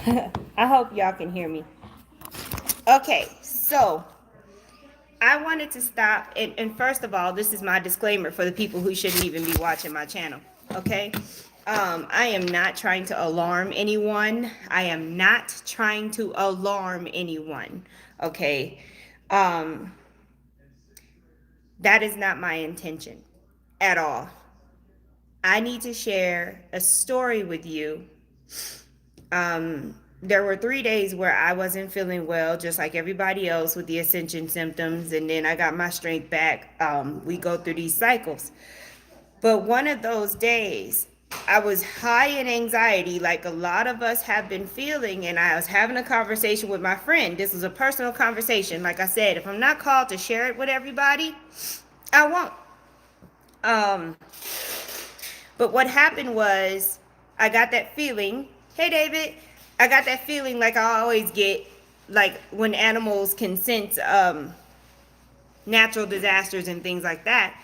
I hope y'all can hear me. Okay, so I wanted to stop, and first of all, this is my disclaimer for the people who shouldn't even be watching my channel. Okay, I am not trying to alarm anyone. I am not trying to alarm anyone. Okay, um, that is not my intention at all. I need to share a story with you. There were 3 days where I wasn't feeling well, just like everybody else with the ascension symptoms, and then I got my strength back. We go through these cycles. But one of those days, I was high in anxiety, like a lot of us have been feeling, and I was having a conversation with my friend. This was a personal conversation. Like I said, if I'm not called to share it with everybody, I won't. Um, But what happened was I got that feeling. Hey, David. I got that feeling like I always get, like when animals can sense natural disasters and things like that.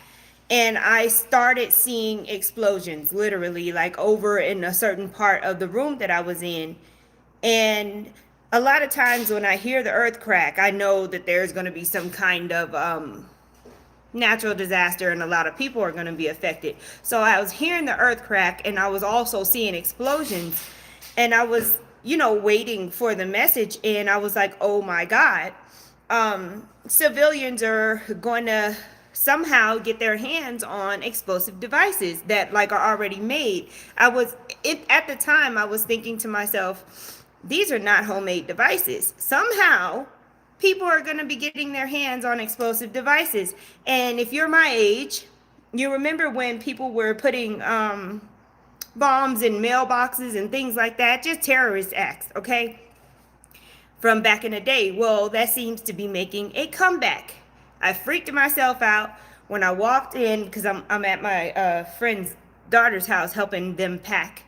And I started seeing explosions, literally, like over in a certain part of the room that I was in. And a lot of times when I hear the earth crack, I know that there's going to be some kind of natural disaster and a lot of people are going to be affected. So I was hearing the earth crack and I was also seeing explosions, and I was, waiting for the message, and I was like, oh my God, civilians are going to somehow get their hands on explosive devices that like are already made. At the time I was thinking to myself, these are not homemade devices. Somehow people are going to be getting their hands on explosive devices. And if you're my age, you remember when people were putting bombs in mailboxes and things like that, just terrorist acts, okay? From back in the day. Well, that seems to be making a comeback. I freaked myself out when I walked in because I'm at my friend's daughter's house helping them pack.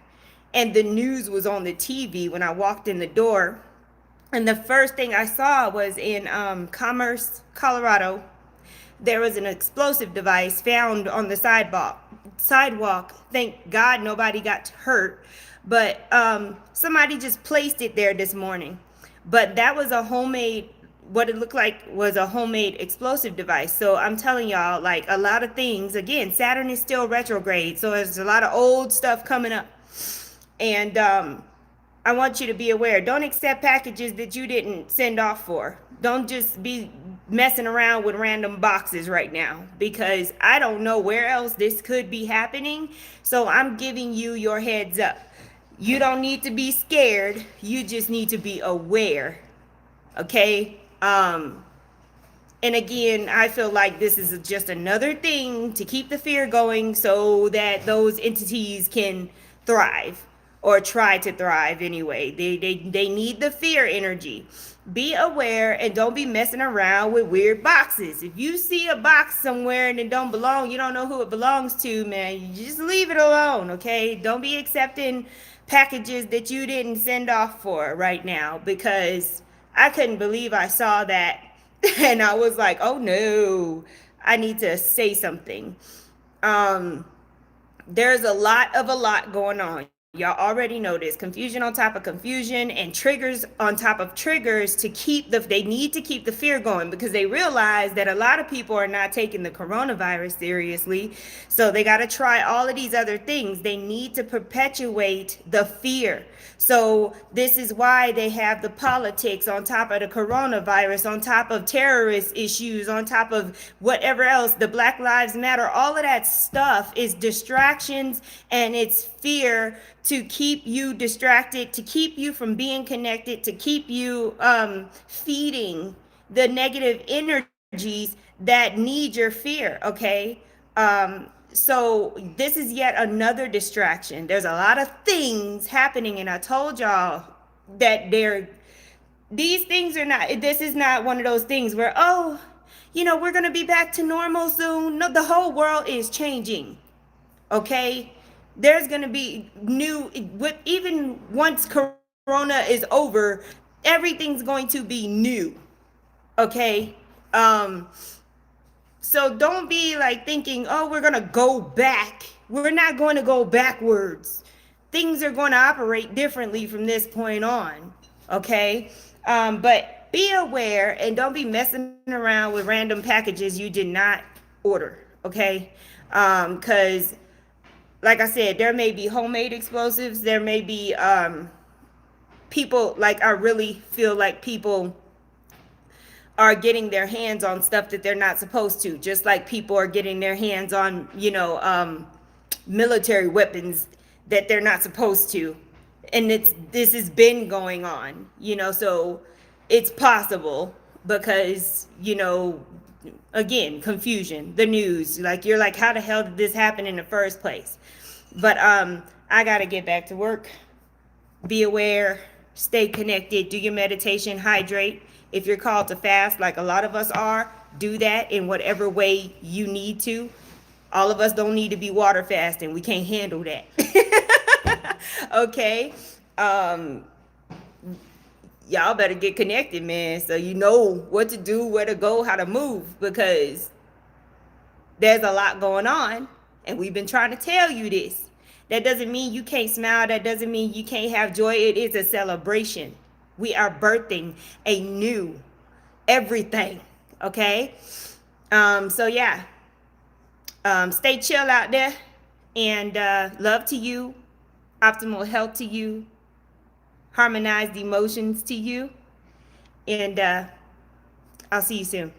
And the news was on the TV when I walked in the door. And the first thing I saw was in Commerce, Colorado. There was an explosive device found on the sidewalk. Thank God nobody got hurt, but somebody just placed it there this morning. But that was a homemade, what it looked like was a homemade explosive device. So I'm telling y'all, like a lot of things, again, Saturn is still retrograde, so there's a lot of old stuff coming up. And I want you to be aware. Don't accept packages that you didn't send off for. Don't just be messing around with random boxes right now, because I don't know where else this could be happening. So I'm giving you your heads up. You don't need to be scared. You just need to be aware. Okay? And again, I feel like this is just another thing to keep the fear going so that those entities can thrive, or try to thrive anyway. They need the fear energy. Be aware and don't be messing around with weird boxes. If you see a box somewhere and it don't belong, you don't know who it belongs to, man, you just leave it alone, okay? Don't be accepting packages that you didn't send off for right now, because I couldn't believe I saw that and I was like, oh no, I need to say something. Um, there's a lot going on. Y'all already know this. Confusion on top of confusion and triggers on top of triggers to they need to keep the fear going, because they realize that a lot of people are not taking the coronavirus seriously. So they got to try all of these other things. They need to perpetuate the fear. So this is why they have the politics on top of the coronavirus, on top of terrorist issues, on top of whatever else, the Black Lives Matter, all of that stuff is distractions, and it's fear to keep you distracted, to keep you from being connected, to keep you feeding the negative energies that need your fear, okay? So this is yet another distraction. There's a lot of things happening, and I told y'all that these things are not, this is not one of those things where, oh, we're going to be back to normal soon. No, the whole world is changing, okay? There's going to be new, even once Corona is over, everything's going to be new, okay? So don't be like thinking, oh, we're going to go back. We're not going to go backwards. things are going to operate differently from this point on. Okay. But be aware and don't be messing around with random packages you did not order. Okay. Because like I said, there may be homemade explosives. There may be people, like, I really feel like people are getting their hands on stuff that they're not supposed to, just like people are getting their hands on, military weapons that they're not supposed to. And this has been going on, so it's possible because, again, confusion, the news, like, you're like, how the hell did this happen in the first place? But I got to get back to work. Be aware, stay connected, do your meditation, hydrate. If you're called to fast, like a lot of us are, do that in whatever way you need to. All of us don't need to be water fasting. We can't handle that. Okay? Um, y'all better get connected, man, so you know what to do, where to go, how to move, because there's a lot going on, and we've been trying to tell you this. That doesn't mean you can't smile. That doesn't mean you can't have joy. It is a celebration. We are birthing a new everything. Okay? So yeah. Stay chill out there. And love to you. Optimal health to you. Harmonized emotions to you. And I'll see you soon.